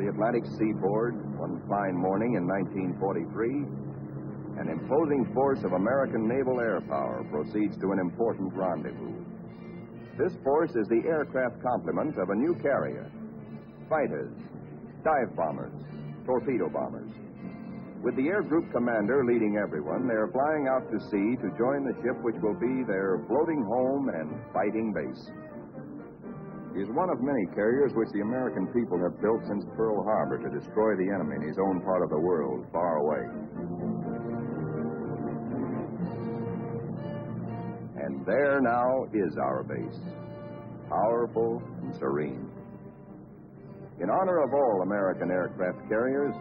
the Atlantic seaboard, one fine morning in 1943, an imposing force of American naval air power proceeds to an important rendezvous. This force is the aircraft complement of a new carrier. Fighters, dive bombers, torpedo bombers. With the air group commander leading everyone, they are flying out to sea to join the ship which will be their floating home and fighting base. He is one of many carriers which the American people have built since Pearl Harbor to destroy the enemy in his own part of the world, far away. And there now is our base, powerful and serene. In honor of all American aircraft carriers,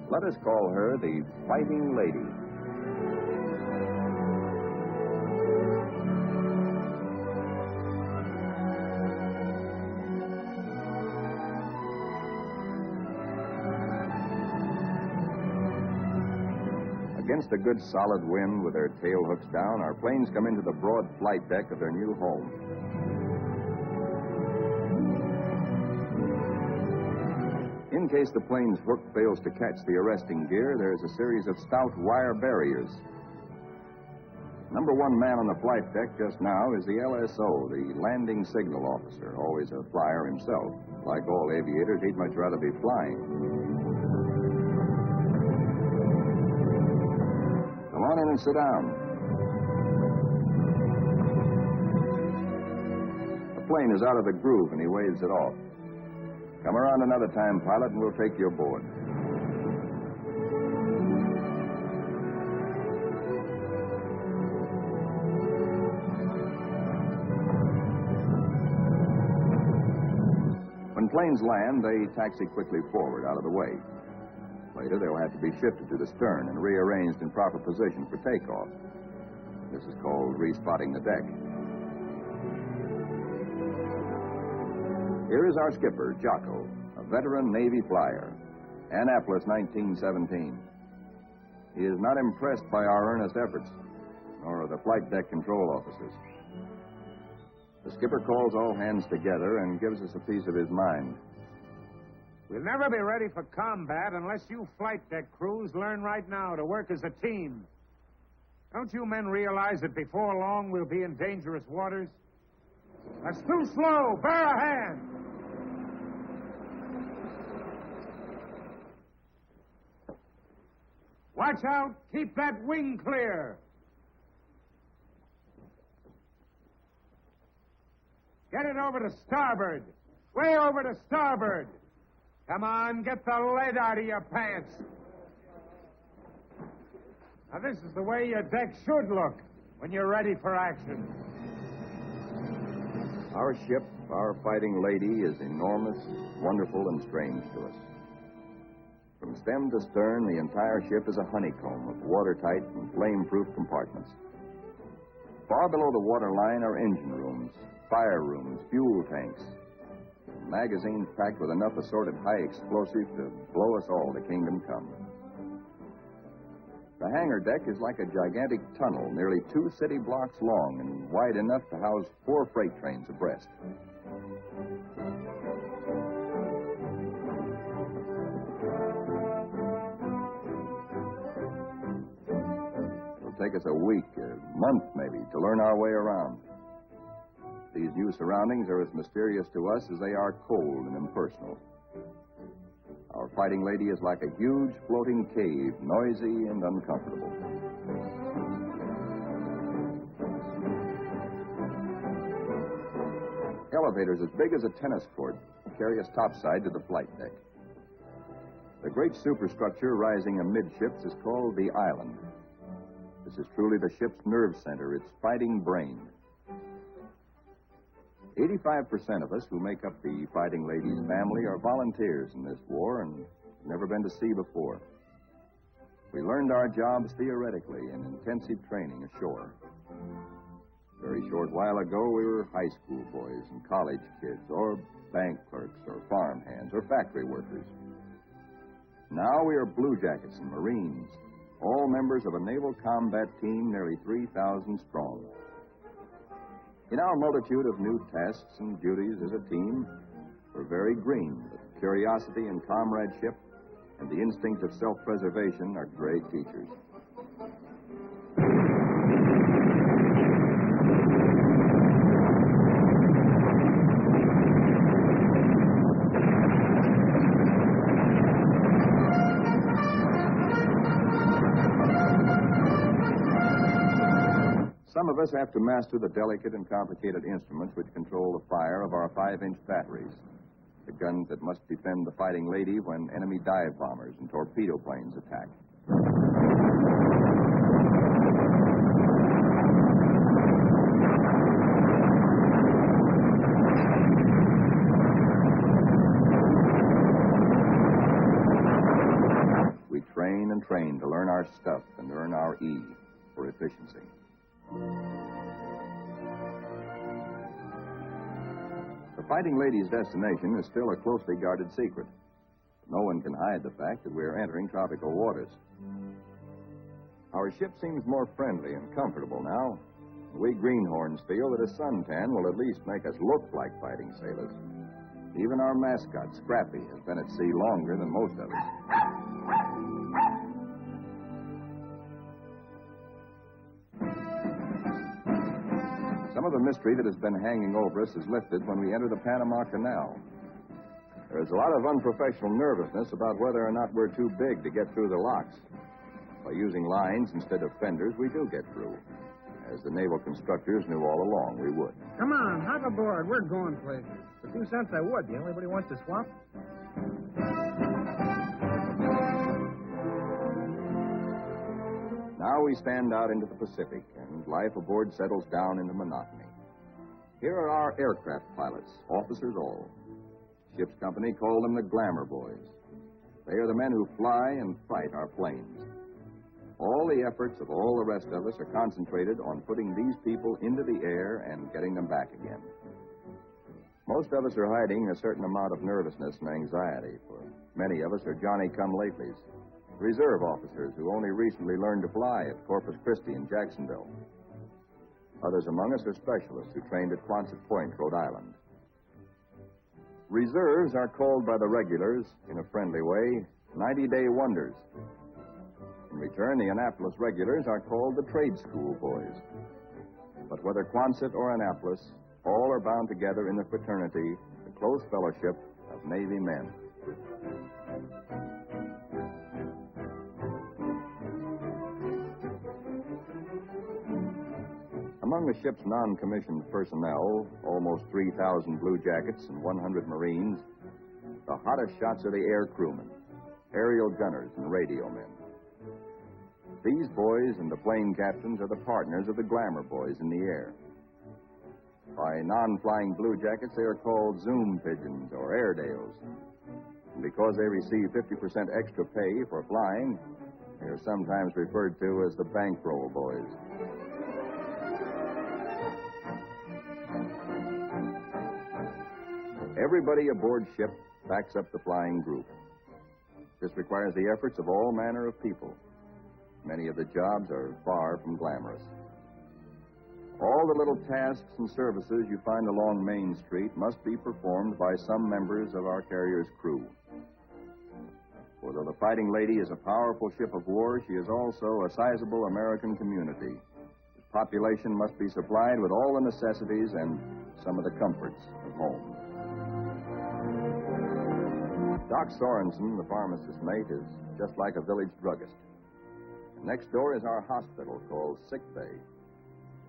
let us call her the Fighting Lady. Against a good solid wind with their tail hooks down, our planes come into the broad flight deck of their new home. In case the plane's hook fails to catch the arresting gear, there is a series of stout wire barriers. Number one man on the flight deck just now is the LSO, the landing signal officer, always a flyer himself. Like all aviators, he'd much rather be flying. Come on in and sit down. The plane is out of the groove and he waves it off. Come around another time, pilot, and we'll take you aboard. When planes land, they taxi quickly forward out of the way. Later, they'll have to be shifted to the stern and rearranged in proper position for takeoff. This is called respotting the deck. Here is our skipper, Jocko, a veteran Navy flyer. Annapolis, 1917. He is not impressed by our earnest efforts, nor are the flight deck control officers. The skipper calls all hands together and gives us a piece of his mind. We'll never be ready for combat unless you flight deck crews learn right now to work as a team. Don't you men realize that before long we'll be in dangerous waters? That's too slow. Bear a hand. Watch out. Keep that wing clear. Get it over to starboard. Way over to starboard. Come on, get the lead out of your pants. Now, this is the way your deck should look when you're ready for action. Our ship, our Fighting Lady, is enormous, wonderful, and strange to us. From stem to stern, the entire ship is a honeycomb of watertight and flame-proof compartments. Far below the waterline are engine rooms, fire rooms, fuel tanks, and magazines packed with enough assorted high explosives to blow us all to kingdom come. The hangar deck is like a gigantic tunnel, nearly 2 city blocks long and wide enough to house 4 freight trains abreast. It'll take us a week, a month maybe, to learn our way around. These new surroundings are as mysterious to us as they are cold and impersonal. Our Fighting Lady is like a huge floating cave, noisy and uncomfortable. Elevators as big as a tennis court carry us topside to the flight deck. The great superstructure rising amidships is called the island. This is truly the ship's nerve center, its fighting brain. 85% of us who make up the Fighting Lady's family are volunteers in this war and have never been to sea before. We learned our jobs theoretically in intensive training ashore. A very short while ago, we were high school boys and college kids, or bank clerks, or farm hands, or factory workers. Now we are blue jackets and Marines, all members of a naval combat team nearly 3,000 strong. In our multitude of new tasks and duties as a team, we're very green, but curiosity and comradeship, and the instinct of self-preservation are great teachers. Some of us have to master the delicate and complicated instruments which control the fire of our 5-inch batteries, the guns that must defend the fighting lady when enemy dive bombers and torpedo planes attack. We train and train to learn our stuff and earn our E for efficiency. The Fighting Lady's destination is still a closely guarded secret. No one can hide the fact that we're entering tropical waters. Our ship seems more friendly and comfortable now. We greenhorns feel that a suntan will at least make us look like fighting sailors. Even our mascot, Scrappy, has been at sea longer than most of us. Some of the mystery that has been hanging over us is lifted when we enter the Panama Canal. There is a lot of unprofessional nervousness about whether or not we're too big to get through the locks. By using lines instead of fenders, we do get through, as the naval constructors knew all along we would. Come on, hop aboard. We're going places. For 2 cents, I would. You know anybody wants to swap? Now we stand out into the Pacific, and life aboard settles down into monotony. Here are our aircraft pilots, officers all. Ship's company call them the glamour boys. They are the men who fly and fight our planes. All the efforts of all the rest of us are concentrated on putting these people into the air and getting them back again. Most of us are hiding a certain amount of nervousness and anxiety, for many of us are Johnny-come-latelys, reserve officers who only recently learned to fly at Corpus Christi and Jacksonville. Others among us are specialists who trained at Quonset Point, Rhode Island. Reserves are called by the regulars, in a friendly way, 90-day wonders. In return, the Annapolis regulars are called the trade school boys. But whether Quonset or Annapolis, all are bound together in the fraternity, the close fellowship of Navy men. Among the ship's non-commissioned personnel, almost 3,000 blue jackets and 100 Marines, the hottest shots are the air crewmen, aerial gunners, and radio men. These boys and the plane captains are the partners of the glamour boys in the air. By non-flying blue jackets, they are called Zoom pigeons or Airedales. And because they receive 50% extra pay for flying, they are sometimes referred to as the bankroll boys. Everybody aboard ship backs up the flying group. This requires the efforts of all manner of people. Many of the jobs are far from glamorous. All the little tasks and services you find along Main Street must be performed by some members of our carrier's crew. For though the Fighting Lady is a powerful ship of war, she is also a sizable American community. Its population must be supplied with all the necessities and some of the comforts of home. Doc Sorensen, the pharmacist mate, is just like a village druggist. Next door is our hospital called Sick Bay.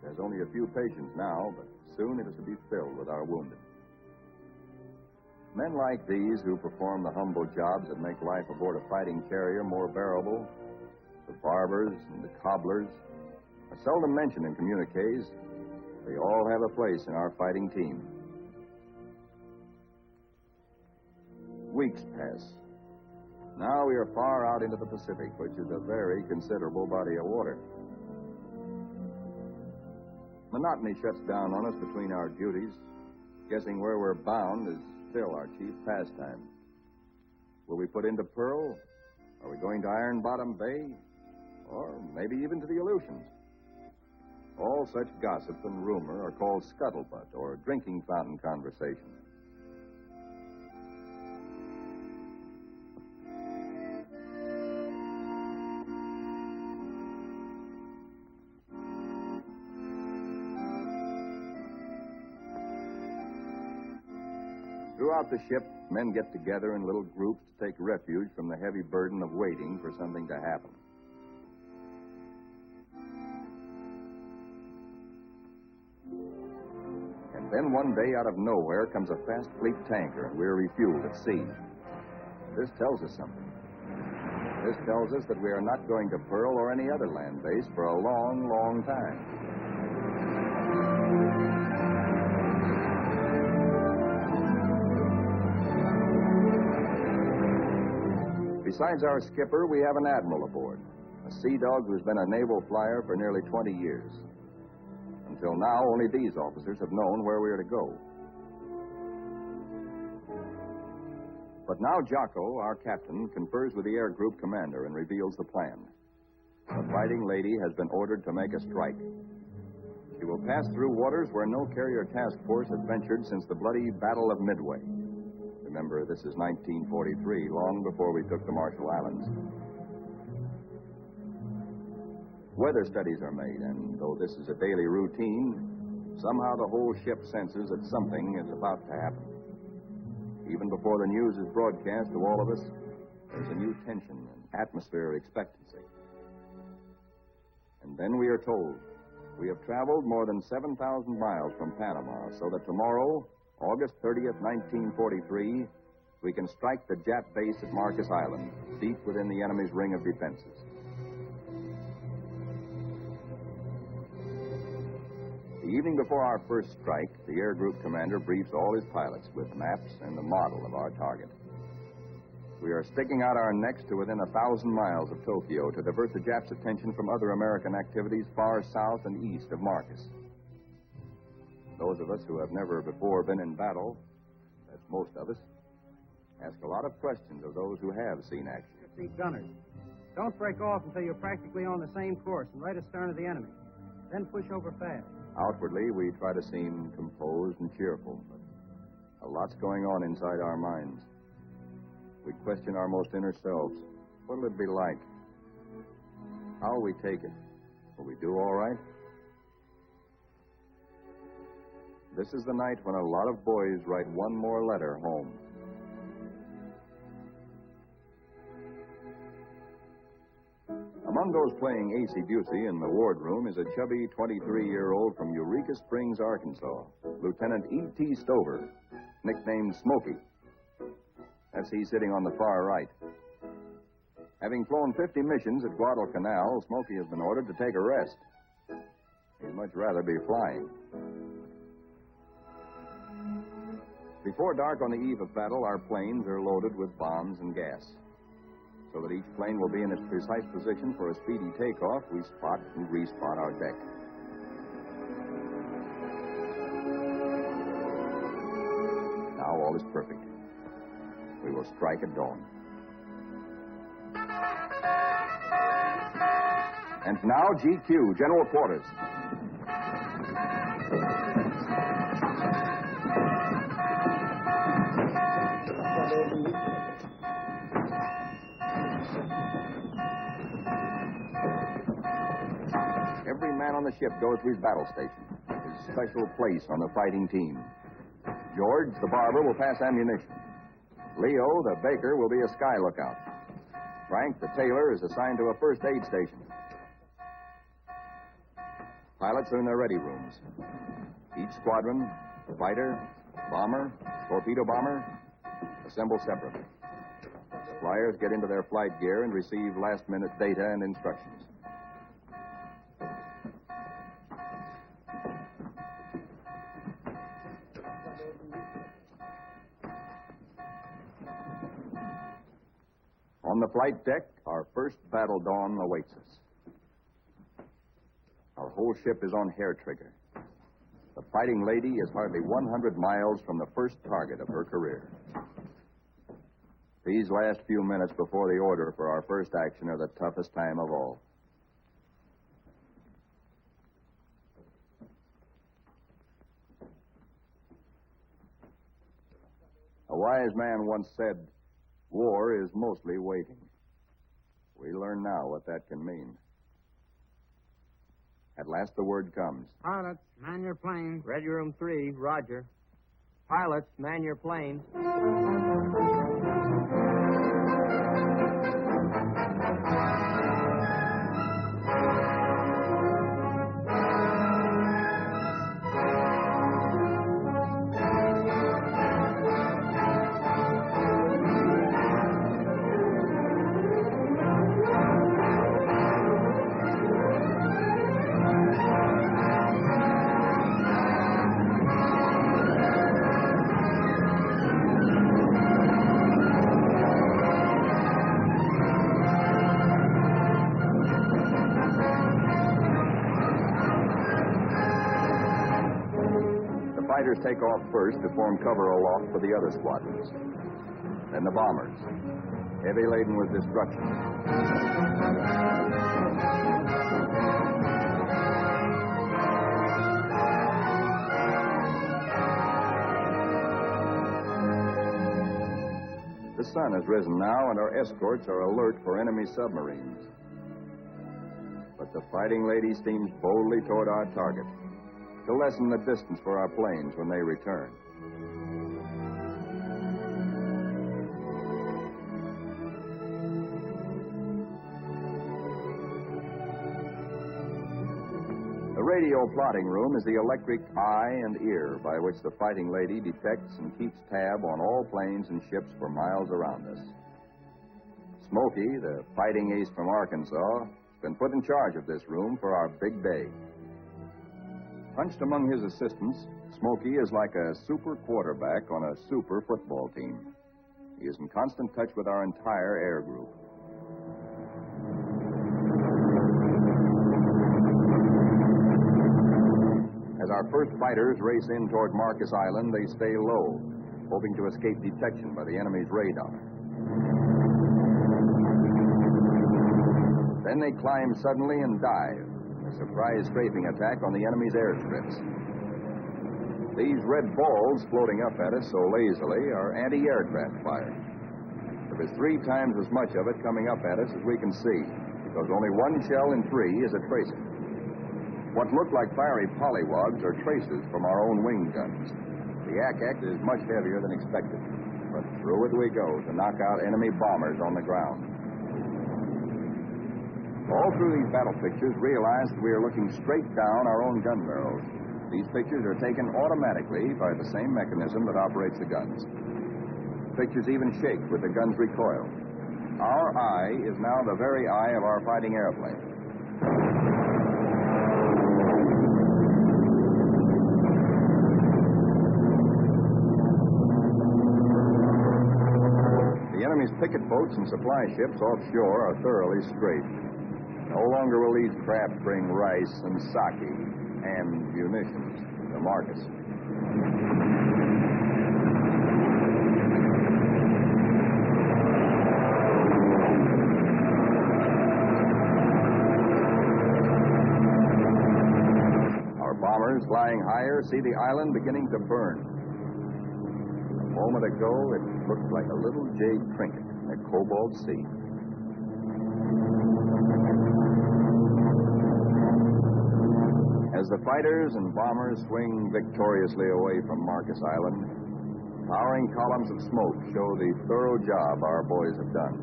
There's only a few patients now, but soon it is to be filled with our wounded. Men like these who perform the humble jobs that make life aboard a fighting carrier more bearable, the barbers and the cobblers, are seldom mentioned in communiques. They all have a place in our fighting team. Weeks pass. Now we are far out into the Pacific, which is a very considerable body of water. Monotony shuts down on us between our duties. Guessing where we're bound is still our chief pastime. Will we put into Pearl? Are we going to Iron Bottom Bay? Or maybe even to the Aleutians? All such gossip and rumor are called scuttlebutt or drinking fountain conversation. Throughout the ship, men get together in little groups to take refuge from the heavy burden of waiting for something to happen. And then one day, out of nowhere, comes a fast fleet tanker, and we're refueled at sea. This tells us something. This tells us that we are not going to Pearl or any other land base for a long, long time. Besides our skipper, we have an admiral aboard, a sea dog who's been a naval flyer for nearly 20 years. Until now, only these officers have known where we are to go. But now Jocko, our captain, confers with the air group commander and reveals the plan. The Fighting Lady has been ordered to make a strike. She will pass through waters where no carrier task force has ventured since the bloody Battle of Midway. Remember, this is 1943, long before we took the Marshall Islands. Weather studies are made, and though this is a daily routine, somehow the whole ship senses that something is about to happen. Even before the news is broadcast to all of us, there's a new tension and atmosphere of expectancy. And then we are told we have traveled more than 7,000 miles from Panama, so that tomorrow, August 30th, 1943, we can strike the Jap base at Marcus Island, deep within the enemy's ring of defenses. The evening before our first strike, the air group commander briefs all his pilots with maps and the model of our target. We are sticking out our necks to within 1,000 miles of Tokyo to divert the Japs' attention from other American activities far south and east of Marcus. Those of us who have never before been in battle, that's most of us, ask a lot of questions of those who have seen action. See gunners. Don't break off until you're practically on the same course and right astern of the enemy. Then push over fast. Outwardly, we try to seem composed and cheerful, but a lot's going on inside our minds. We question our most inner selves. What'll it be like? How'll we take it? Will we do all right? This is the night when a lot of boys write one more letter home. Among those playing AC Busey in the wardroom is a chubby 23-year-old from Eureka Springs, Arkansas, Lieutenant E.T. Stover, nicknamed Smokey. That's he sitting on the far right. Having flown 50 missions at Guadalcanal, Smokey has been ordered to take a rest. He'd much rather be flying. Before dark on the eve of battle, our planes are loaded with bombs and gas. So that each plane will be in its precise position for a speedy takeoff, we spot and respot our deck. Now all is perfect. We will strike at dawn. And now, GQ, General Quarters. Every man on the ship goes to his battle station, his special place on the fighting team. George, the barber, will pass ammunition. Leo, the baker, will be a sky lookout. Frank, the tailor, is assigned to a first aid station. Pilots are in their ready rooms. Each squadron, fighter, bomber, torpedo bomber, assemble separately. Flyers get into their flight gear and receive last-minute data and instructions. On the flight deck, our first battle dawn awaits us. Our whole ship is on hair trigger. The Fighting Lady is hardly 100 miles from the first target of her career. These last few minutes before the order for our first action are the toughest time of all. A wise man once said, "War is mostly waiting." We learn now what that can mean. At last the word comes. Pilots, man your plane. Ready room 3, Roger. Pilots, man your planes. Fighters take off first to form cover aloft for the other squadrons. Then the bombers, heavy laden with destruction. The sun has risen now, and our escorts are alert for enemy submarines. But the Fighting Lady steams boldly toward our target to lessen the distance for our planes when they return. The radio plotting room is the electric eye and ear by which the Fighting Lady detects and keeps tab on all planes and ships for miles around us. Smokey, the fighting ace from Arkansas, has been put in charge of this room for our big day. Hunched among his assistants, Smokey is like a super quarterback on a super football team. He is in constant touch with our entire air group. As our first fighters race in toward Marcus Island, they stay low, hoping to escape detection by the enemy's radar. Then they climb suddenly and dive. A surprise strafing attack on the enemy's airstrips. These red balls floating up at us so lazily are anti-aircraft fire. There is 3 times as much of it coming up at us as we can see, because only 1 shell in 3 is a tracer. What look like fiery pollywogs are tracers from our own wing guns. The ack-ack is much heavier than expected, but through it we go to knock out enemy bombers on the ground. All through these battle pictures, realize that we are looking straight down our own gun barrels. These pictures are taken automatically by the same mechanism that operates the guns. Pictures even shake with the gun's recoil. Our eye is now the very eye of our fighting airplane. The enemy's picket boats and supply ships offshore are thoroughly strafed. No longer will these craft bring rice and sake and munitions to Marcus. Our bombers flying higher see the island beginning to burn. A moment ago, it looked like a little jade trinket in a cobalt sea. As the fighters and bombers swing victoriously away from Marcus Island, towering columns of smoke show the thorough job our boys have done.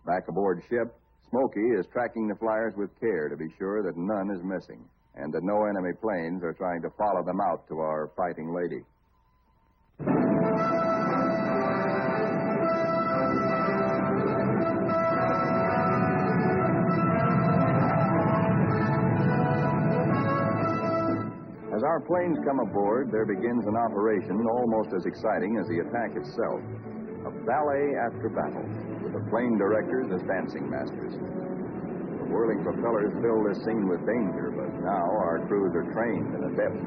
Back aboard ship, Smokey is tracking the flyers with care to be sure that none is missing and that no enemy planes are trying to follow them out to our Fighting Lady. As our planes come aboard, there begins an operation almost as exciting as the attack itself. A ballet after battle, with the plane directors as dancing masters. The whirling propellers fill this scene with danger, but now our crews are trained and adept.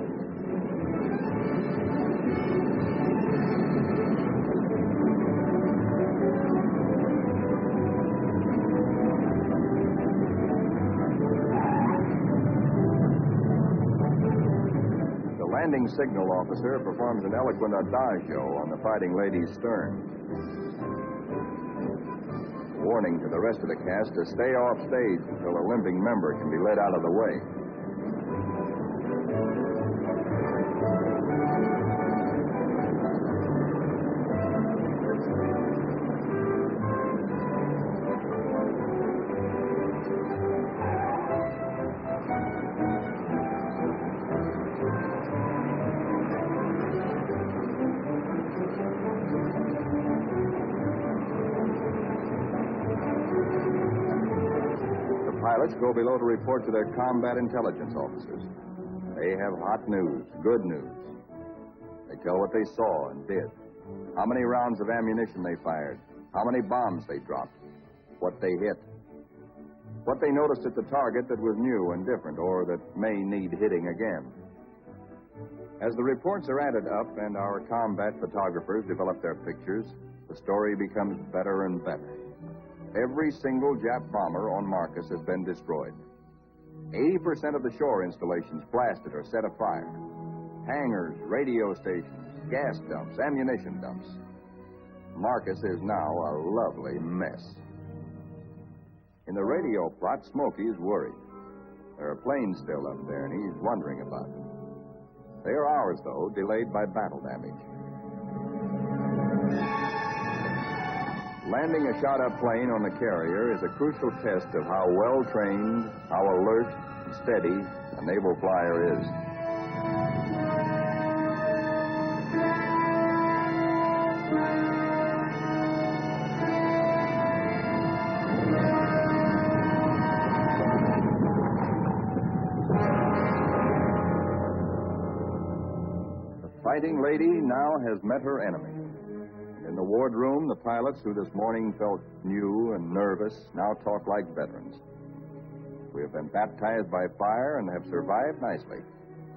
Landing signal officer performs an eloquent adagio on the Fighting Lady's stern. Warning to the rest of the cast to stay off stage until a limping member can be led out of the way. pilots go below to report to their combat intelligence officers. They have hot news, good news. They tell what they saw and did, how many rounds of ammunition they fired, how many bombs they dropped, what they hit, what they noticed at the target that was new and different or that may need hitting again. As the reports are added up and our combat photographers develop their pictures, the story becomes better and better. Every single Jap bomber on Marcus has been destroyed. 80% of the shore installations blasted or set afire. Hangars, radio stations, gas dumps, ammunition dumps. Marcus is now a lovely mess. In the radio plot, Smokey is worried. There are planes still up there, and he's wondering about them. They are ours, though, delayed by battle damage. Landing a shot-up plane on the carrier is a crucial test of how well-trained, how alert and steady a naval flyer is. The Fighting Lady now has met her enemy. In the wardroom, the pilots who this morning felt new and nervous now talk like veterans. We have been baptized by fire and have survived nicely.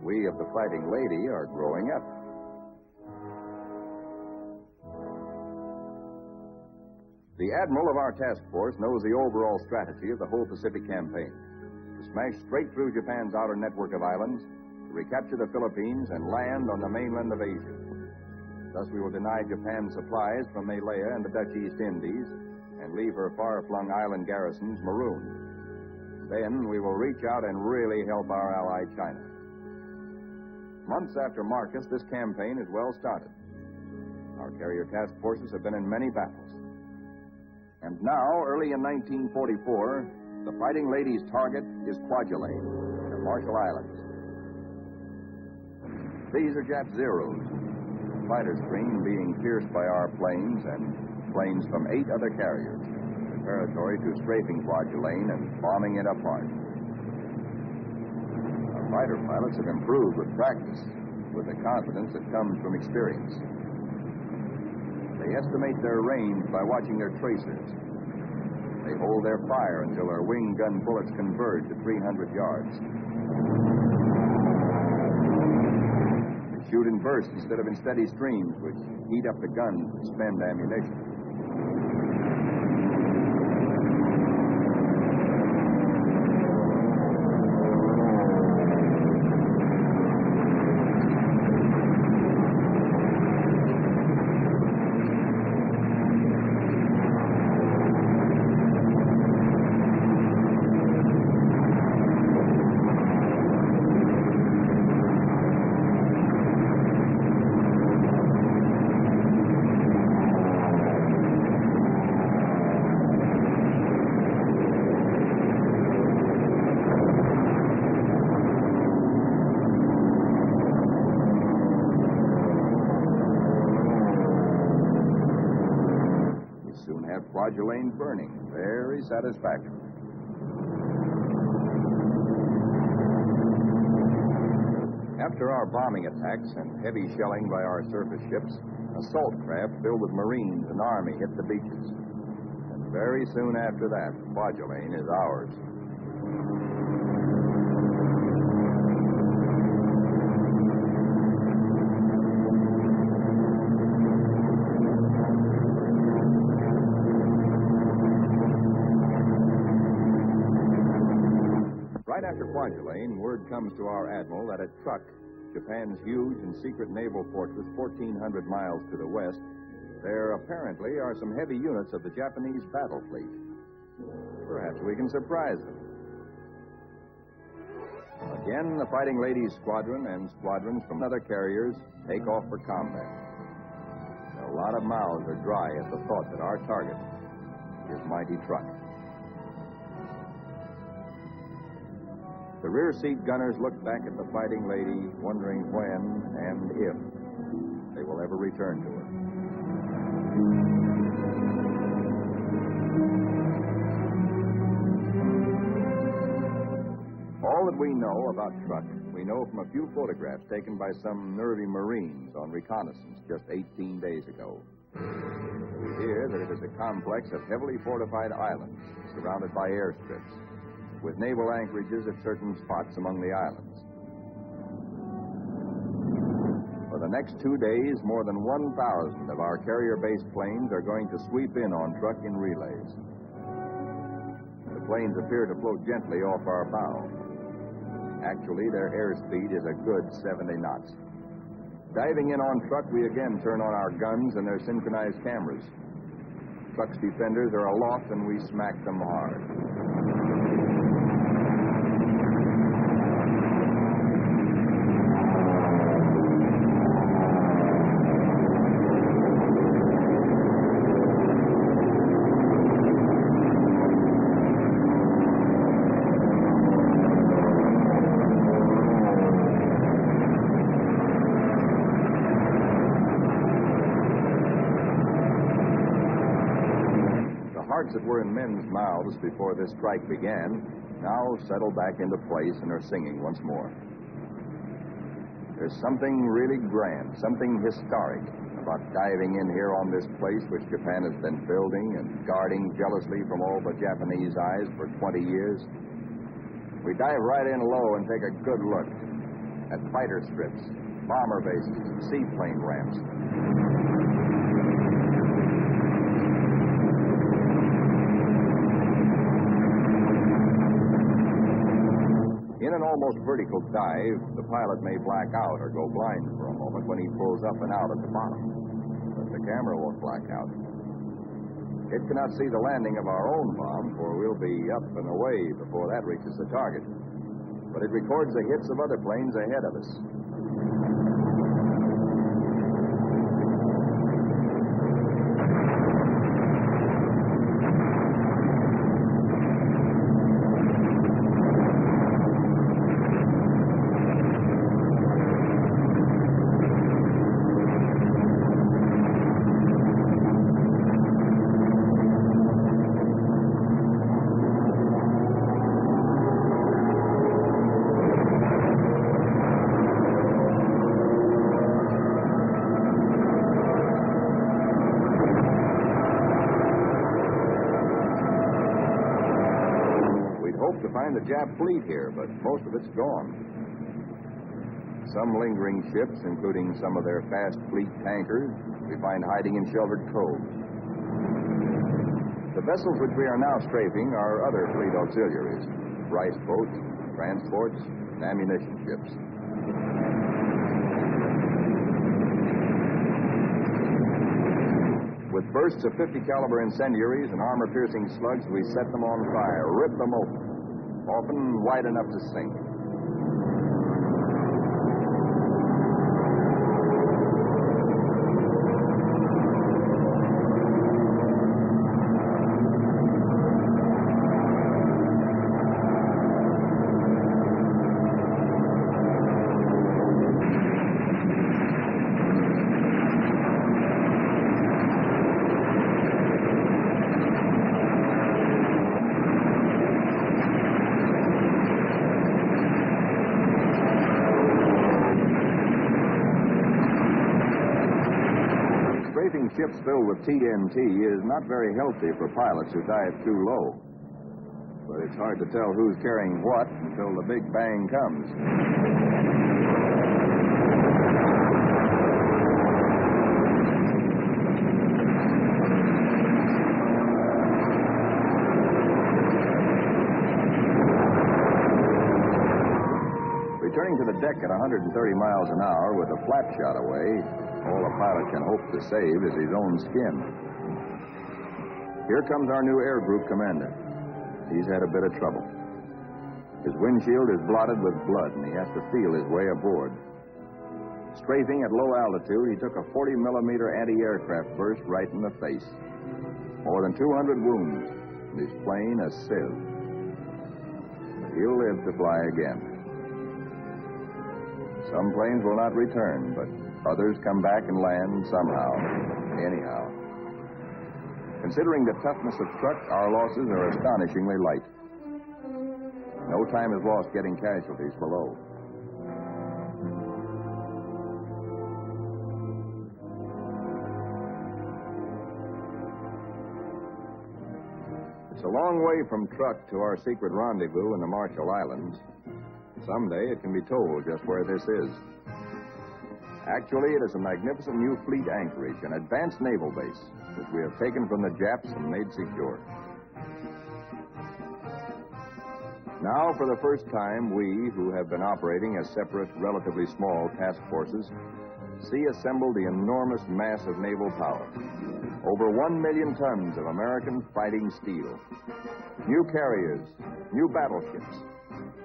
We of the Fighting Lady are growing up. The admiral of our task force knows the overall strategy of the whole Pacific campaign. To smash straight through Japan's outer network of islands, to recapture the Philippines and land on the mainland of Asia. Thus, we will deny Japan supplies from Malaya and the Dutch East Indies and leave her far-flung island garrisons marooned. Then we will reach out and really help our ally China. Months after Marcus, this campaign is well started. Our carrier task forces have been in many battles. And now, early in 1944, the Fighting Lady's target is Kwajalein, the Marshall Islands. These are Jap Zeros, the fighter screen being pierced by our planes and planes from 8 other carriers, preparatory to strafing Kwajalein and bombing it apart. Our fighter pilots have improved with practice, with the confidence that comes from experience. They estimate their range by watching their tracers. They hold their fire until their wing gun bullets converge at 300 yards. They shoot in bursts instead of in steady streams, which heat up the guns and spend ammunition. Kwajalein burning. Very satisfactory. After our bombing attacks and heavy shelling by our surface ships, assault craft filled with Marines and Army hit the beaches. And very soon after that, Kwajalein is ours. Right after Kwajalein, word comes to our admiral that at Truk, Japan's huge and secret naval fortress 1,400 miles to the west, there apparently are some heavy units of the Japanese battle fleet. Perhaps we can surprise them. Again, the Fighting Ladies Squadron and squadrons from other carriers take off for combat. A lot of mouths are dry at the thought that our target is mighty Truk. The rear seat gunners look back at the Fighting Lady, wondering when and if they will ever return to her. we know about truck, we know from a few photographs taken by some nervy Marines on reconnaissance just 18 days ago. We hear that it is a complex of heavily fortified islands surrounded by airstrips, with naval anchorages at certain spots among the islands. For the next 2 days, more than 1,000 of our carrier-based planes are going to sweep in on truck in relays. The planes appear to float gently off our bow. Actually, their airspeed is a good 70 knots. Diving in on truck, we again turn on our guns and their synchronized cameras. Truck's defenders are aloft, and we smack them hard. Hearts that were in men's mouths before this strike began now settle back into place and are singing once more. There's something really grand, something historic about diving in here on this place which Japan has been building and guarding jealously from all but Japanese eyes for 20 years. We dive right in low and take a good look at fighter strips, bomber bases, seaplane ramps. In an almost vertical dive, the pilot may black out or go blind for a moment when he pulls up and out at the bottom. But the camera won't black out. It cannot see the landing of our own bomb, for we'll be up and away before that reaches the target. But it records the hits of other planes ahead of us. To find the Jap fleet here, but most of it's gone. Some lingering ships, including some of their fast fleet tankers, we find hiding in sheltered coves. The vessels which we are now strafing are other fleet auxiliaries, rice boats, transports, and ammunition ships. With bursts of 50 caliber incendiaries and armor-piercing slugs, we set them on fire, rip them open, often wide enough to sink. Ships filled with TNT is not very healthy for pilots who dive too low. But it's hard to tell who's carrying what until the big bang comes. Returning to the deck at 130 miles an hour with a flat shot away, all a pilot can hope to save is his own skin. Here comes our new air group commander. He's had a bit of trouble. His windshield is blotted with blood, and he has to feel his way aboard. Strafing at low altitude, he took a 40-millimeter anti-aircraft burst right in the face. More than 200 wounds, and his plane a sieve. But he'll live to fly again. Some planes will not return, but others come back and land somehow, anyhow. Considering the toughness of truck, our losses are astonishingly light. No time is lost getting casualties below. It's a long way from truck to our secret rendezvous in the Marshall Islands. Someday it can be told just where this is. Actually, it is a magnificent new fleet anchorage, an advanced naval base, which we have taken from the Japs and made secure. Now, for the first time, we, who have been operating as separate, relatively small task forces, see assembled the enormous mass of naval power. Over 1 million tons of American fighting steel. New carriers, new battleships,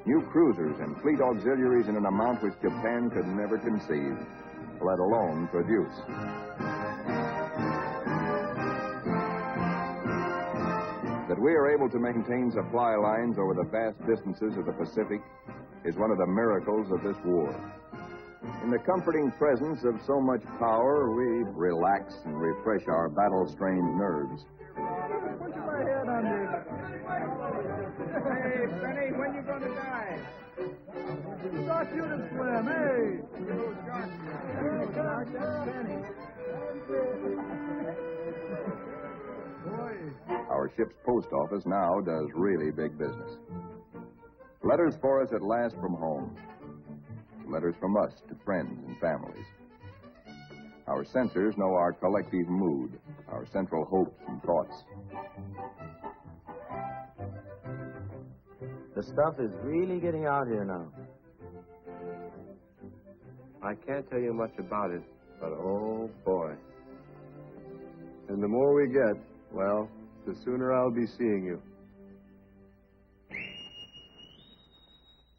new cruisers and fleet auxiliaries in an amount which Japan could never conceive, let alone produce. That we are able to maintain supply lines over the vast distances of the Pacific is one of the miracles of this war. In the comforting presence of so much power, we relax and refresh our battle-strained nerves. Put my head under. Hey, Benny, when you going to die? Thought you'd have swim, hey! Benny. Our ship's post office now does really big business. Letters for us at last from home. Letters from us to friends and families. Our censors know our collective mood, our central hopes and thoughts. The stuff is really getting out here now. I can't tell you much about it, but oh boy. And the more we get, well, the sooner I'll be seeing you.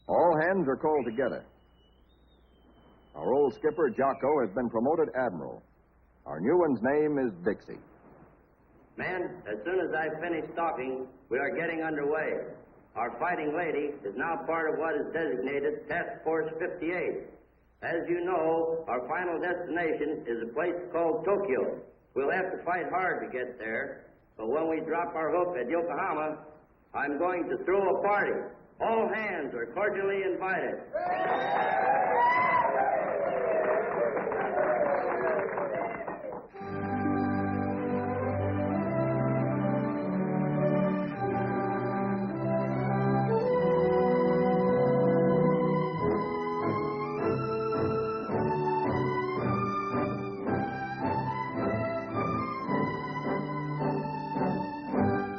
All hands are called together. Our old skipper, Jocko, has been promoted admiral. Our new one's name is Dixie. Men, as soon as I finish talking, we are getting underway. Our fighting lady is now part of what is designated Task Force 58. As you know, our final destination is a place called Tokyo. We'll have to fight hard to get there, but when we drop our hook at Yokohama, I'm going to throw a party. All hands are cordially invited.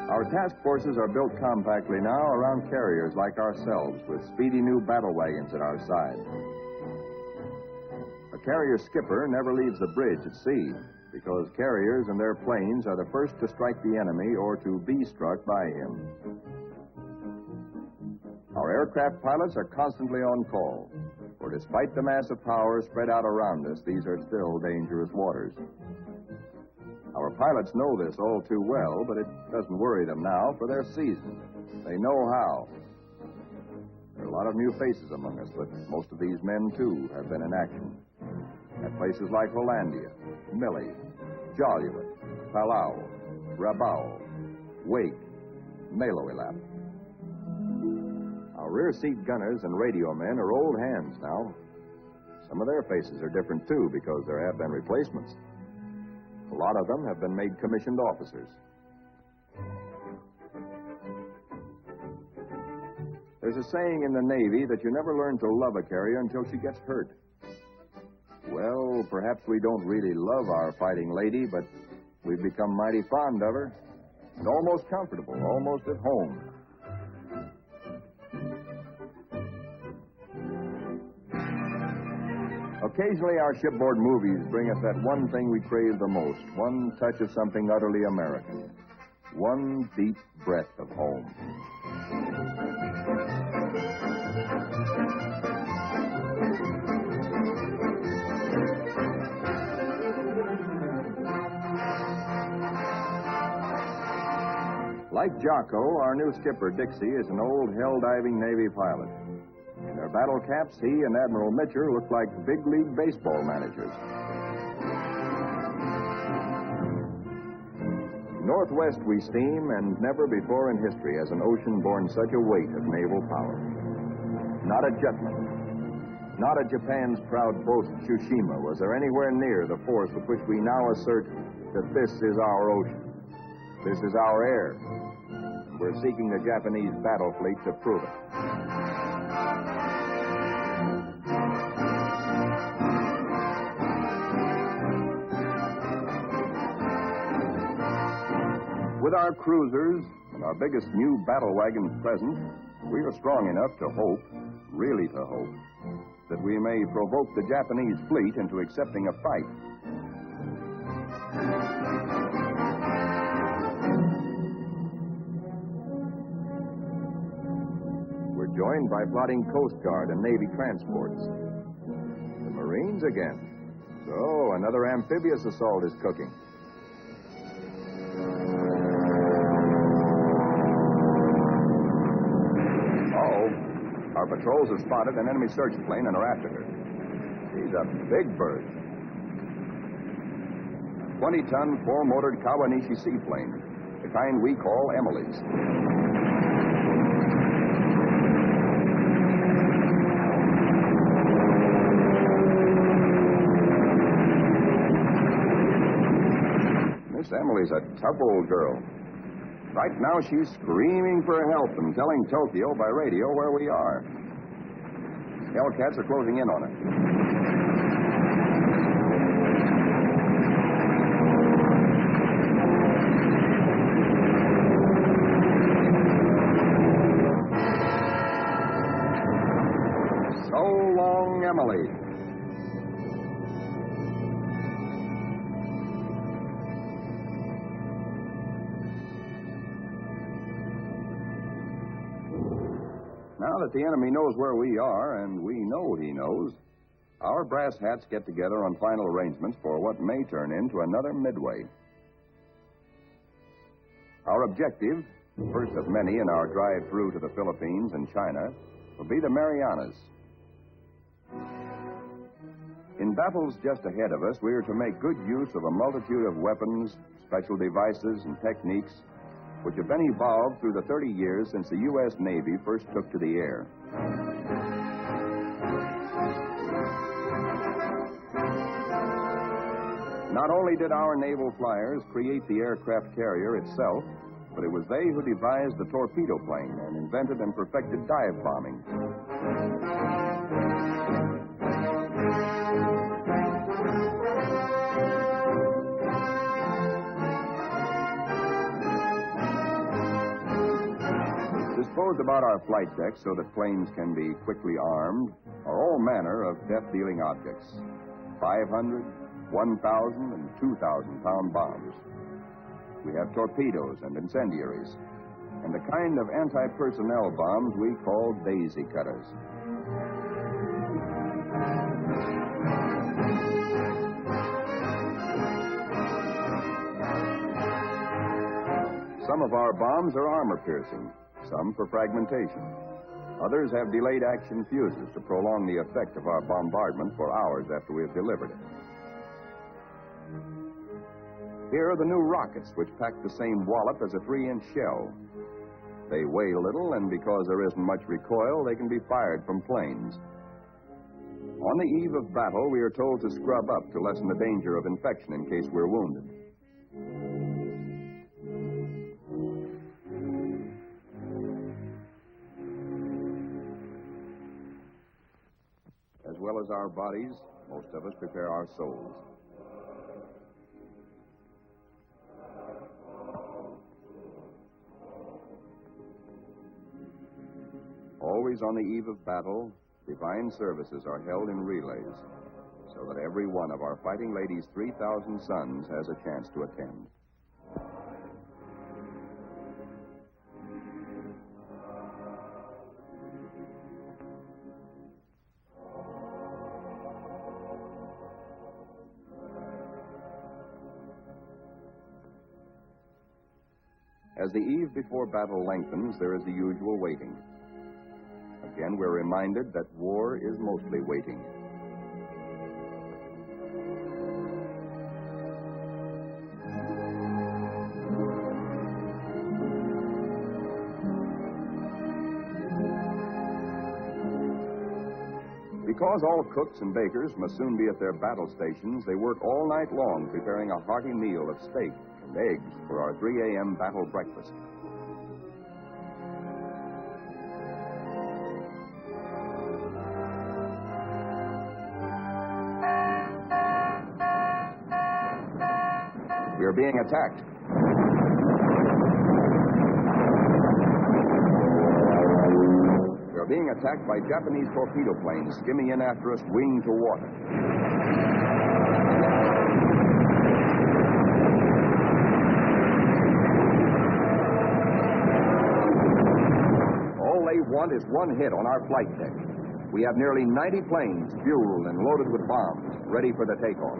Our task forces are built compactly now around carriers like ourselves, with speedy new battle wagons at our side. A carrier skipper never leaves the bridge at sea, because carriers and their planes are the first to strike the enemy or to be struck by him. Our aircraft pilots are constantly on call, for despite the mass of power spread out around us, these are still dangerous waters. Our pilots know this all too well, but it doesn't worry them now, for they're seasoned. They know how. There are a lot of new faces among us, but most of these men, too, have been in action. At places like Hollandia, Millie, Joliet, Palau, Rabaul, Wake, Maloelap. Our rear seat gunners and radio men are old hands now. Some of their faces are different, too, because there have been replacements. A lot of them have been made commissioned officers. There's a saying in the Navy that you never learn to love a carrier until she gets hurt. Well, perhaps we don't really love our fighting lady, but we've become mighty fond of her and almost comfortable, almost at home. Occasionally, our shipboard movies bring us that one thing we crave the most, one touch of something utterly American, one deep breath of home. Like Jocko, our new skipper, Dixie, is an old hell-diving Navy pilot. In their battle caps, he and Admiral Mitcher look like big league baseball managers. Northwest we steam, and never before in history has an ocean borne such a weight of naval power. Not a Jutland, not a Japan's proud boast, Tsushima, was there anywhere near the force with which we now assert that this is our ocean. This is our air. And we're seeking the Japanese battle fleet to prove it. With our cruisers and our biggest new battle wagons present, we are strong enough to hope, really to hope, that we may provoke the Japanese fleet into accepting a fight. We're joined by plotting Coast Guard and Navy transports. The Marines again. So, another amphibious assault is cooking. Our patrols have spotted an enemy search plane and are after her. She's a big bird. 20-ton, four-motored Kawanishi seaplane, the kind we call Emily's. Miss Emily's a tough old girl. Right now, she's screaming for help and telling Tokyo by radio where we are. Hellcats are closing in on her. So long, Emily. Now that the enemy knows where we are, and we know he knows, our brass hats get together on final arrangements for what may turn into another Midway. Our objective, the first of many in our drive through to the Philippines and China, will be the Marianas. In battles just ahead of us, we are to make good use of a multitude of weapons, special devices, and techniques which have been evolved through the 30 years since the U.S. Navy first took to the air. Not only did our naval flyers create the aircraft carrier itself, but it was they who devised the torpedo plane and invented and perfected dive bombing. Disposed about our flight decks so that planes can be quickly armed are all manner of death-dealing objects. 500, 1,000, and 2,000-pound bombs. We have torpedoes and incendiaries, and the kind of anti-personnel bombs we call daisy cutters. Some of our bombs are armor-piercing, some for fragmentation. Others have delayed action fuses to prolong the effect of our bombardment for hours after we have delivered it. Here are the new rockets, which pack the same wallop as a 3-inch shell. They weigh little, and because there isn't much recoil, they can be fired from planes. On the eve of battle, we are told to scrub up to lessen the danger of infection in case we're wounded. As well as our bodies, most of us prepare our souls. Always on the eve of battle, divine services are held in relays, so that every one of our fighting ladies' 3,000 sons has a chance to attend. As the eve before battle lengthens, there is the usual waiting. Again, we're reminded that war is mostly waiting. because all cooks and bakers must soon be at their battle stations, they work all night long preparing a hearty meal of steak and eggs for our 3 a.m. battle breakfast. We are being attacked. We are being attacked by Japanese torpedo planes skimming in after us, wing to water. All they want is one hit on our flight deck. We have nearly 90 planes fueled and loaded with bombs, ready for the takeoff.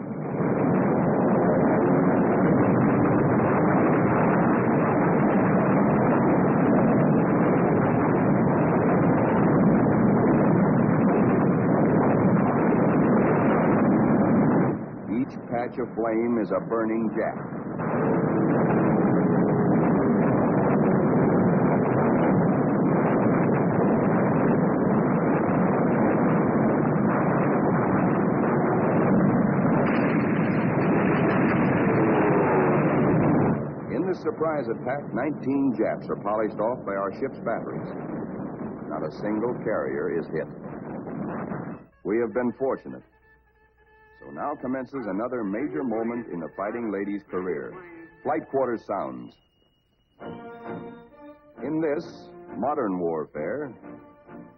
Each patch of flame is a burning Jap. In this surprise attack, 19 Japs are polished off by our ship's batteries. Not a single carrier is hit. We have been fortunate. So now commences another major moment in the fighting lady's career. Flight quarters sounds. In this modern warfare,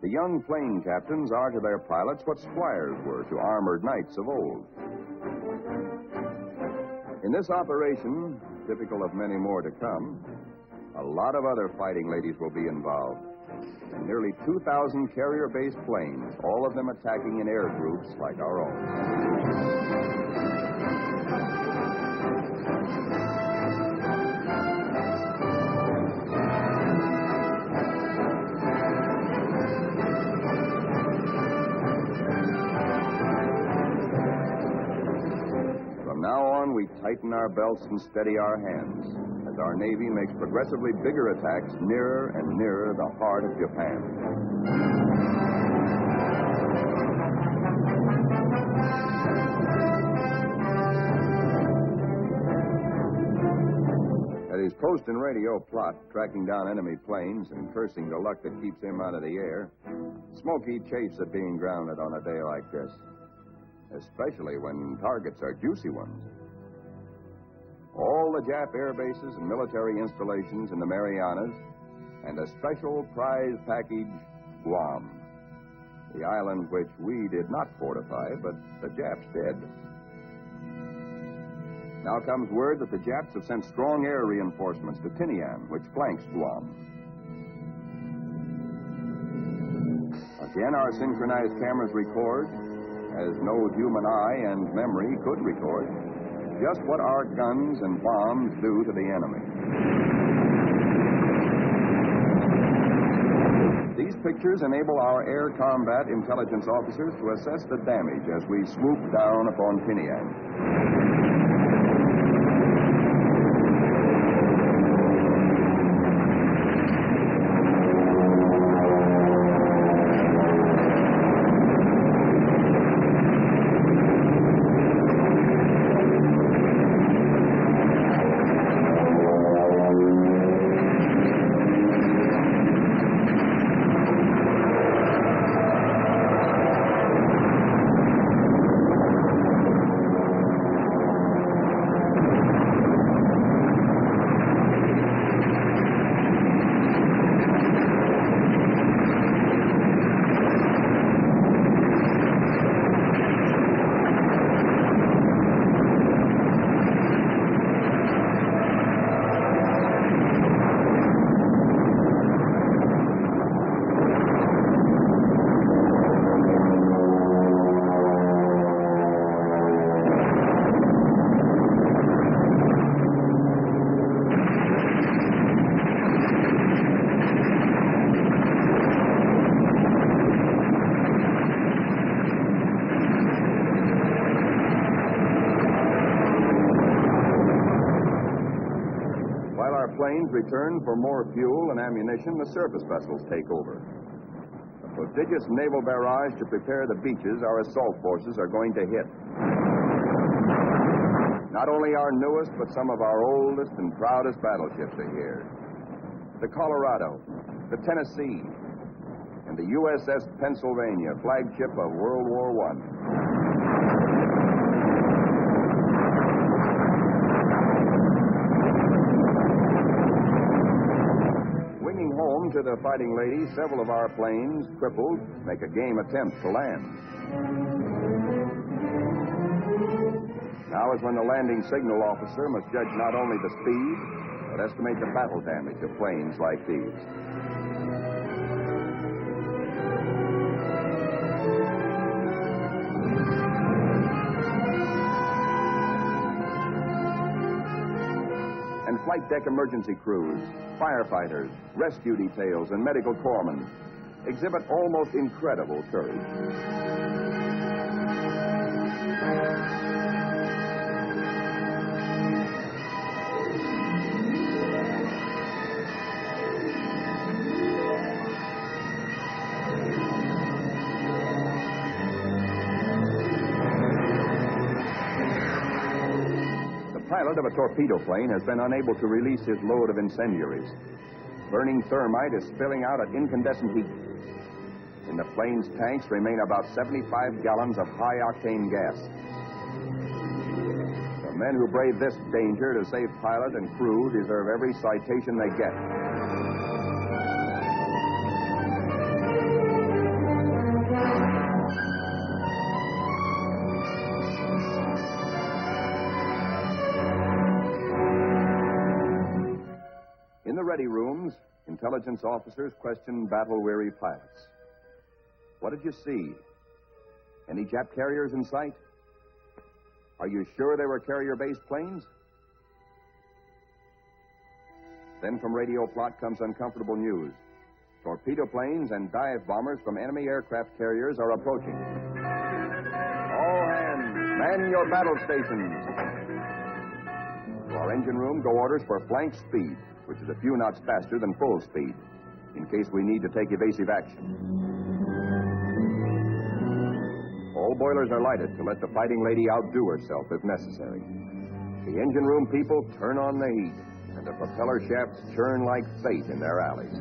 the young plane captains are to their pilots what squires were to armored knights of old. In this operation, typical of many more to come, a lot of other fighting ladies will be involved. And nearly 2,000 carrier-based planes, all of them attacking in air groups like our own. From now on, we tighten our belts and steady our hands as our Navy makes progressively bigger attacks nearer and nearer the heart of Japan. At his post and radio plot, tracking down enemy planes and cursing the luck that keeps him out of the air, Smokey chafes at being grounded on a day like this, especially when targets are juicy ones. All the Jap air bases and military installations in the Marianas, and a special prize package, Guam, the island which we did not fortify, but the Japs did. Now comes word that the Japs have sent strong air reinforcements to Tinian, which flanks Guam. Again, our synchronized cameras record, as no human eye and memory could record, just what our guns and bombs do to the enemy. These pictures enable our air combat intelligence officers to assess the damage as we swoop down upon Tinian. Planes return for more fuel and ammunition, the surface vessels take over. The prodigious naval barrage to prepare the beaches our assault forces are going to hit. Not only our newest, but some of our oldest and proudest battleships are here. The Colorado, the Tennessee, and the USS Pennsylvania, flagship of World War I. Winging home to the Fighting Lady, several of our planes, crippled, make a game attempt to land. Now is when the landing signal officer must judge not only the speed, but estimate the battle damage of planes like these. And flight deck emergency crews, firefighters, rescue details, and medical corpsmen exhibit almost incredible courage. The pilot of a torpedo plane has been unable to release his load of incendiaries. Burning thermite is spilling out at incandescent heat. In the plane's tanks remain about 75 gallons of high-octane gas. The men who brave this danger to save pilot and crew deserve every citation they get. In the ready rooms, intelligence officers question battle-weary pilots. What did you see? Any Jap carriers in sight? Are you sure they were carrier-based planes? Then from radio plot comes uncomfortable news. Torpedo planes and dive bombers from enemy aircraft carriers are approaching. All hands, man your battle stations. To our engine room go orders for flank speed, which is a few knots faster than full speed, in case we need to take evasive action. All boilers are lighted to let the Fighting Lady outdo herself if necessary. The engine room people turn on the heat, and the propeller shafts churn like fate in their alleys.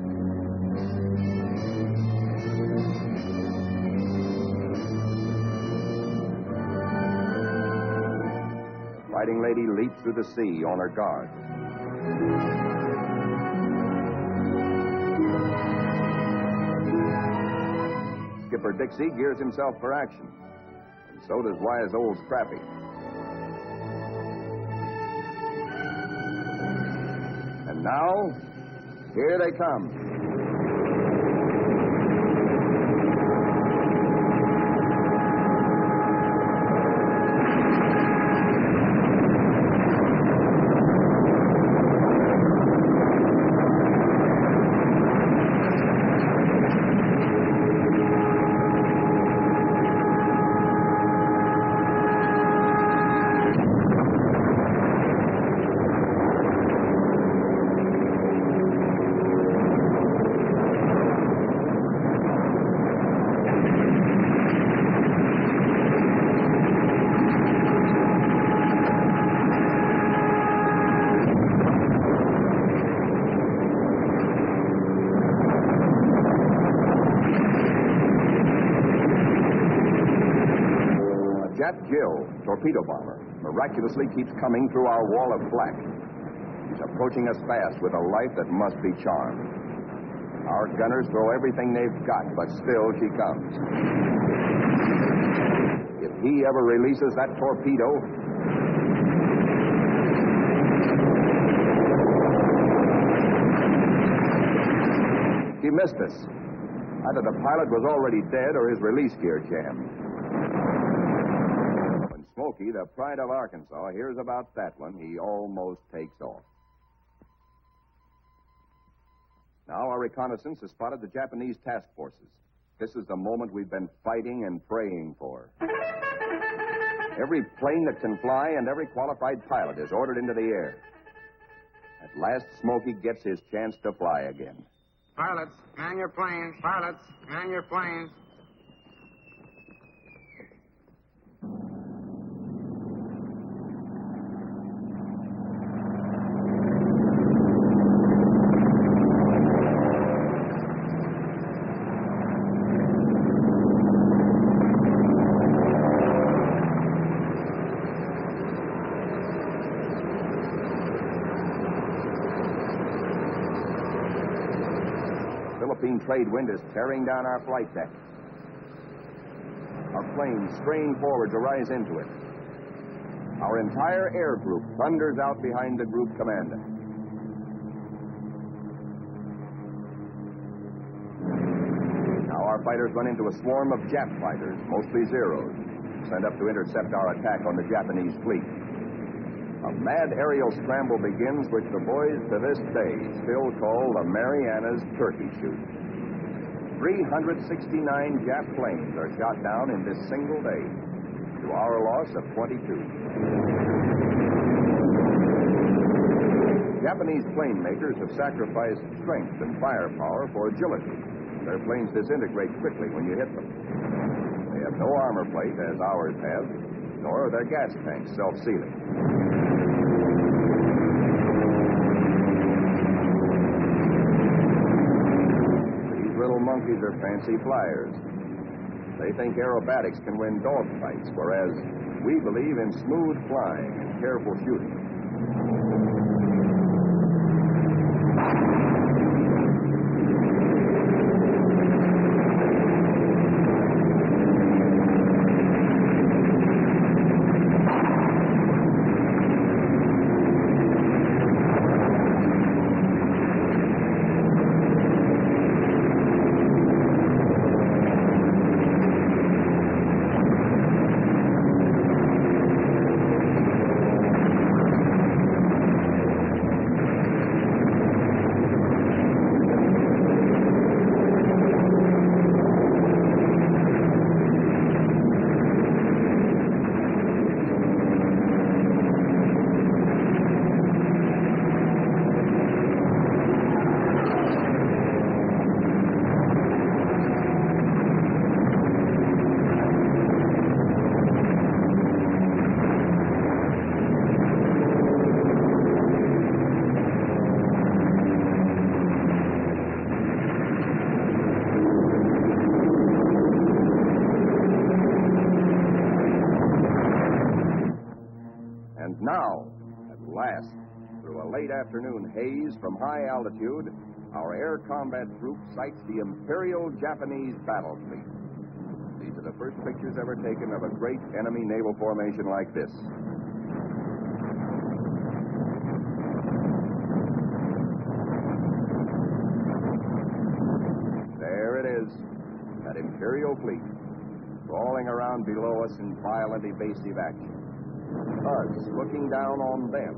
The Fighting Lady leaps through the sea on her guard. Skipper Dixie gears himself for action, and so does wise old Scrappy. And now, here they come. Jill, torpedo bomber, miraculously keeps coming through our wall of black. She's approaching us fast with a life that must be charmed. Our gunners throw everything they've got, but still she comes. If he ever releases that torpedo... He missed us. Either the pilot was already dead or his release gear jammed. Smokey, the pride of Arkansas, hears about that one, he almost takes off. Now our reconnaissance has spotted the Japanese task forces. This is the moment we've been fighting and praying for. Every plane that can fly and every qualified pilot is ordered into the air. At last, Smokey gets his chance to fly again. Pilots, man your planes. Pilots, man your planes. Philippine trade wind is tearing down our flight deck. Our planes strain forward to rise into it. Our entire air group thunders out behind the group commander. Now our fighters run into a swarm of Jap fighters, mostly Zeros, sent up to intercept our attack on the Japanese fleet. A mad aerial scramble begins, which the boys to this day still call the Marianas Turkey Shoot. 369 Jap planes are shot down in this single day, to our loss of 22. Japanese plane makers have sacrificed strength and firepower for agility. Their planes disintegrate quickly when you hit them. They have no armor plate, as ours have, nor are their gas tanks self-sealing. Little monkeys are fancy flyers. They think aerobatics can win dogfights, whereas we believe in smooth flying and careful shooting. Now, at last, through a late afternoon haze from high altitude, our air combat group sights the Imperial Japanese battle fleet. These are the first pictures ever taken of a great enemy naval formation like this. There it is, that Imperial fleet, crawling around below us in violent evasive action. Us looking down on them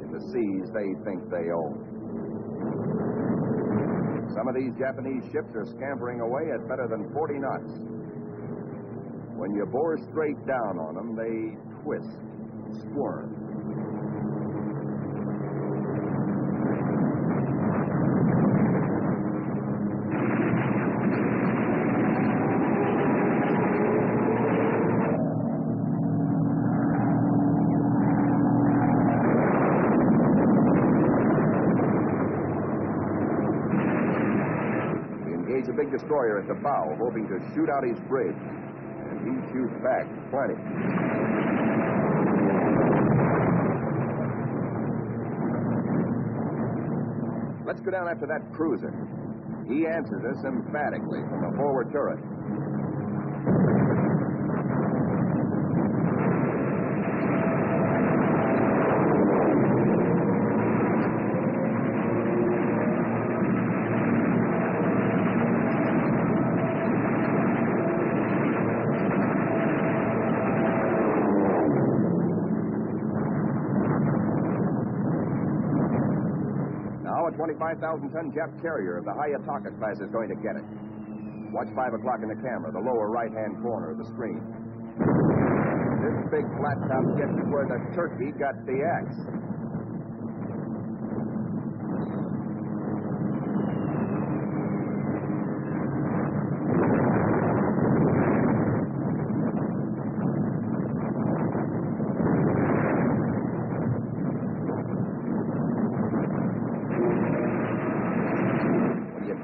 in the seas they think they own. Some of these Japanese ships are scampering away at better than 40 knots. When you bore straight down on them, they twist, squirm. A big destroyer at the bow, hoping to shoot out his bridge. And he shoots back plenty. Let's go down after that cruiser. He answers us emphatically from the forward turret. A 25,000-ton Jap carrier of the Hayataka class is going to get it. Watch 5 o'clock in the camera, the lower right-hand corner of the screen. This big flat top gets it where the turkey got the axe.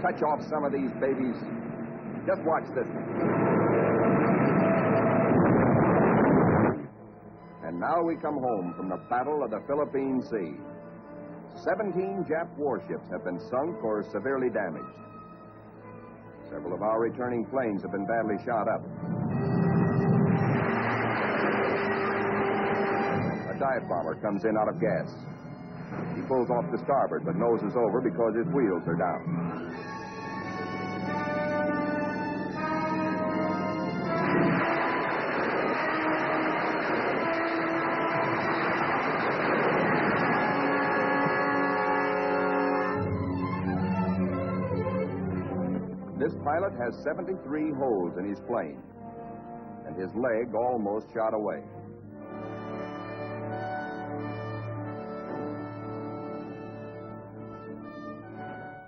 touch off some of these babies. Just watch this one. And now we come home from the Battle of the Philippine Sea. 17 Jap warships have been sunk or severely damaged. Several of our returning planes have been badly shot up. A dive bomber comes in out of gas. He pulls off to starboard, but noses over because his wheels are down. This pilot has 73 holes in his plane, and his leg almost shot away.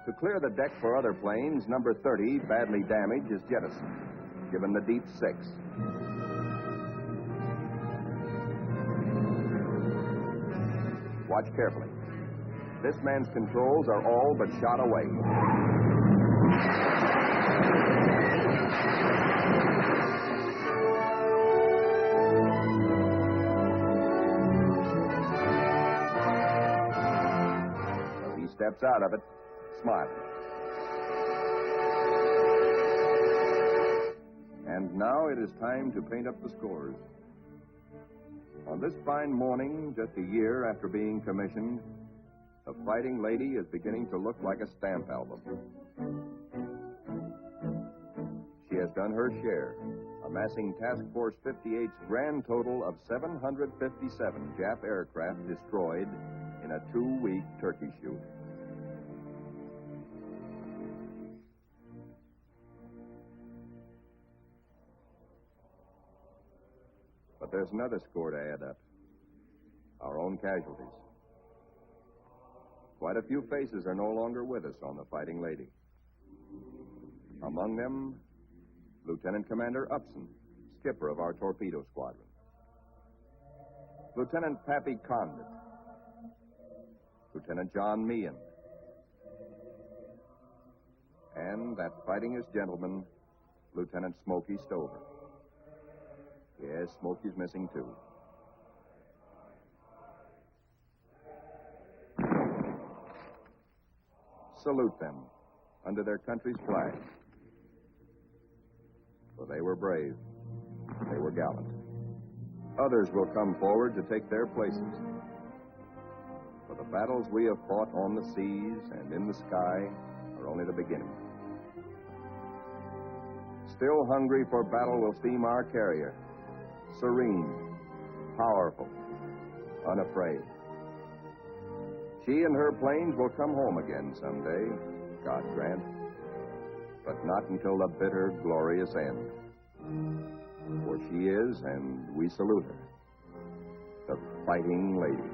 To clear the deck for other planes, number 30, badly damaged, is jettisoned, given the deep 6. Watch carefully. This man's controls are all but shot away. He steps out of it, smiling. And now it is time to paint up the scores. On this fine morning, just a year after being commissioned, the Fighting Lady is beginning to look like a stamp album. She has done her share, amassing Task Force 58's grand total of 757 Jap aircraft destroyed in a 2-week turkey shoot. But there's another score to add up. Our own casualties. Quite a few faces are no longer with us on the Fighting Lady. Among them, Lieutenant Commander Upson, skipper of our torpedo squadron. Lieutenant Pappy Condit. Lieutenant John Meehan. And that fightingest gentleman, Lieutenant Smokey Stover. Yes, Smokey's missing, too. Salute them under their country's flag. For they were brave. They were gallant. Others will come forward to take their places. For the battles we have fought on the seas and in the sky are only the beginning. Still hungry for battle will steam our carrier. Serene, powerful, unafraid. She and her planes will come home again someday, God grant, but not until the bitter, glorious end. For she is, and we salute her, the Fighting Lady.